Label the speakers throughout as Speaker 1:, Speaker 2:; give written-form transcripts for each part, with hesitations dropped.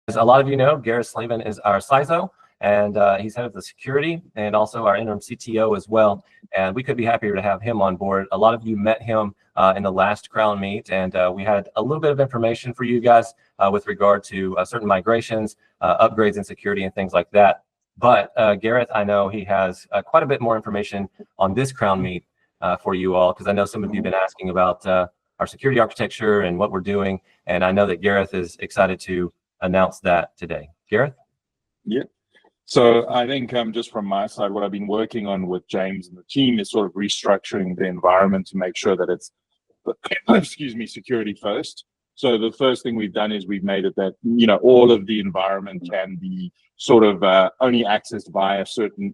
Speaker 1: As a lot of you know, Gareth Slaven is our CISO, and he's head of the security and also our interim CTO as well. And we could be happier to have him on board. A lot of you met him in the last Krown Meet, and we had a little bit of information for you guys with regard to certain migrations, upgrades in security, and things like that. But Gareth, I know he has quite a bit more information on this Krown Meet for you all, because I know some of you have been asking about our security architecture and what we're doing, and I know that Gareth is excited to announce that today. Gareth?
Speaker 2: Yeah. So I think just from my side, what I've been working on with James and the team is sort of restructuring the environment to make sure that it's, excuse me, security first. So the first thing we've done is we've made it that, all of the environment can be sort of only accessed via certain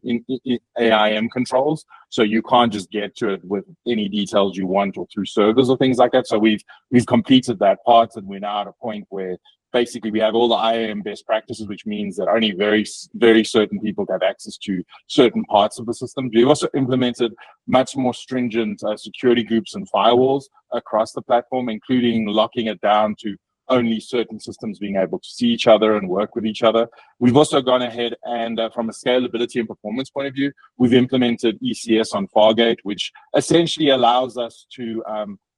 Speaker 2: AIM controls. So you can't just get to it with any details you want or through servers or things like that. So we've completed that part, and we're now at a point where basically we have all the IAM best practices, which means that only very, very certain people have access to certain parts of the system. We've also implemented much more stringent security groups and firewalls across the platform, including locking it down to only certain systems being able to see each other and work with each other. We've also gone ahead and from a scalability and performance point of view, we've implemented ECS on Fargate, which essentially allows us to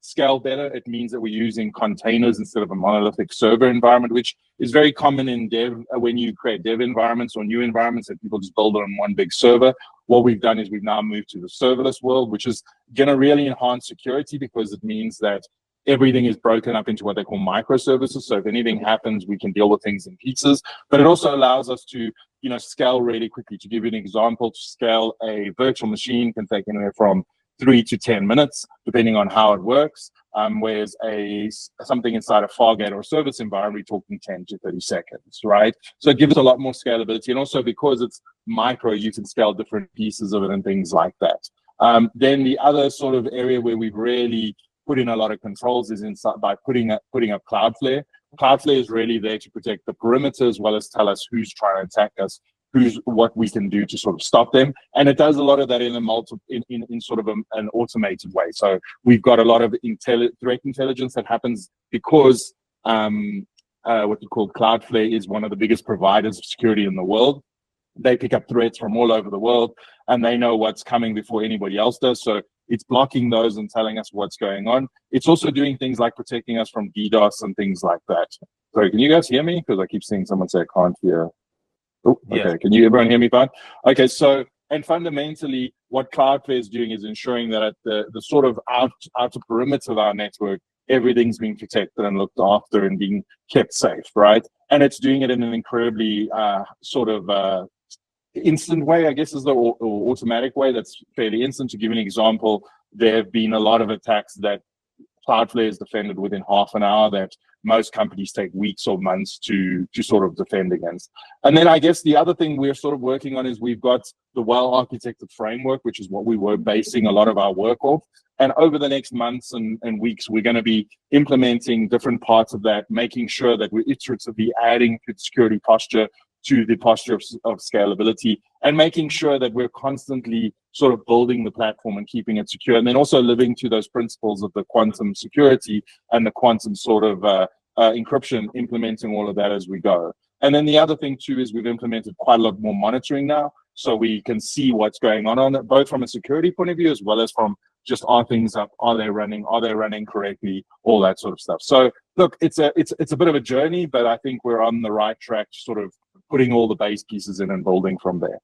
Speaker 2: scale better. It means that we're using containers instead of a monolithic server environment, which is very common in dev when you create dev environments or new environments that people just build on one big server. What we've done is we've now moved to the serverless world, which is going to really enhance security because it means that everything is broken up into what they call microservices. So if anything happens, we can deal with things in pieces. But it also allows us to, scale really quickly. To give you an example, to scale a virtual machine can take anywhere from 3 to 10 minutes, depending on how it works. Whereas something inside a Fargate or a service environment, we're talking 10 to 30 seconds, right? So it gives us a lot more scalability. And also because it's micro, you can scale different pieces of it and things like that. Then the other sort of area where we've really put in a lot of controls is inside by putting up Cloudflare. Cloudflare is really there to protect the perimeter as well as tell us who's trying to attack us, what we can do to sort of stop them. And it does a lot of that in sort of an automated way. So we've got a lot of threat intelligence that happens because what we call Cloudflare is one of the biggest providers of security in the world. They pick up threats from all over the world and they know what's coming before anybody else does. So it's blocking those and telling us what's going on. It's also doing things like protecting us from DDoS and things like that. Sorry, can you guys hear me? Because I keep seeing someone say I can't hear. Oh, okay. Yeah. Can everyone hear me fine? Okay, so, and fundamentally, what Cloudflare is doing is ensuring that at the sort of outer perimeter of our network, everything's being protected and looked after and being kept safe, right? And it's doing it in an incredibly instant way, I guess, is the or automatic way that's fairly instant. To give an example, there have been a lot of attacks that Cloudflare is defended within half an hour that most companies take weeks or months to sort of defend against. And then I guess the other thing we're sort of working on is we've got the well-architected framework, which is what we were basing a lot of our work off. And over the next months and weeks, we're going to be implementing different parts of that, making sure that we're iteratively adding to the security posture to the posture of scalability, and making sure that we're constantly sort of building the platform and keeping it secure, and then also living to those principles of the quantum security and the quantum sort of encryption, implementing all of that as we go. And then the other thing too is we've implemented quite a lot more monitoring now, so we can see what's going on it, both from a security point of view as well as from just are things up, are they running correctly, all that sort of stuff. So look, it's a bit of a journey, but I think we're on the right track to sort of putting all the base pieces in and building from there.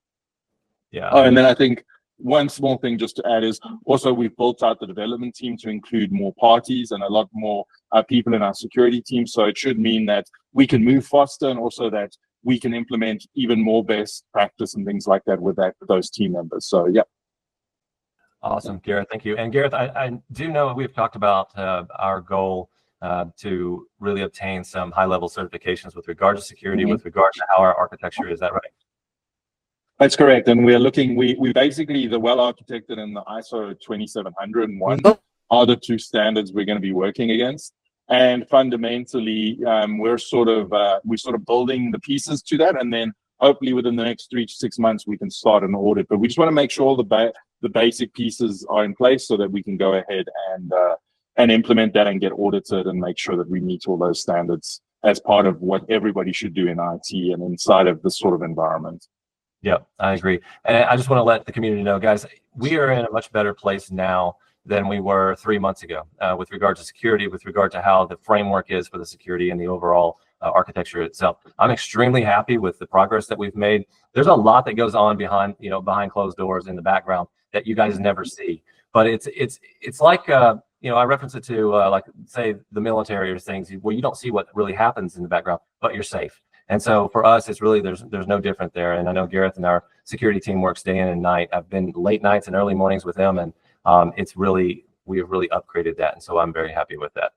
Speaker 1: Yeah.
Speaker 2: Oh, and then I think one small thing just to add is also we've built out the development team to include more parties and a lot more people in our security team. So it should mean that we can move faster and also that we can implement even more best practice and things like that with those team members. So yeah.
Speaker 1: Awesome, Gareth. Thank you. And Gareth, I do know we've talked about our goal to really obtain some high-level certifications with regard to security, with regard to how our architecture is. That right?
Speaker 2: That's correct. And we're looking, we basically, the well-architected and the ISO 27001 are the two standards we're going to be working against. And fundamentally, we're sort of building the pieces to that. And then hopefully within the next 3 to 6 months, we can start an audit. But we just want to make sure all the basic pieces are in place so that we can go ahead and implement that and get audited and make sure that we meet all those standards as part of what everybody should do in IT and inside of this sort of environment.
Speaker 1: Yeah, I agree. And I just want to let the community know, guys, we are in a much better place now than we were 3 months ago with regard to security, with regard to how the framework is for the security and the overall architecture itself. I'm extremely happy with the progress that we've made. There's a lot that goes on behind closed doors in the background that you guys never see. But it's like I reference it to like say the military or things where you don't see what really happens in the background, but you're safe. And so for us, it's really there's no different there. And I know Gareth and our security team works day in and night. I've been late nights and early mornings with them, and we have really upgraded that. And so I'm very happy with that.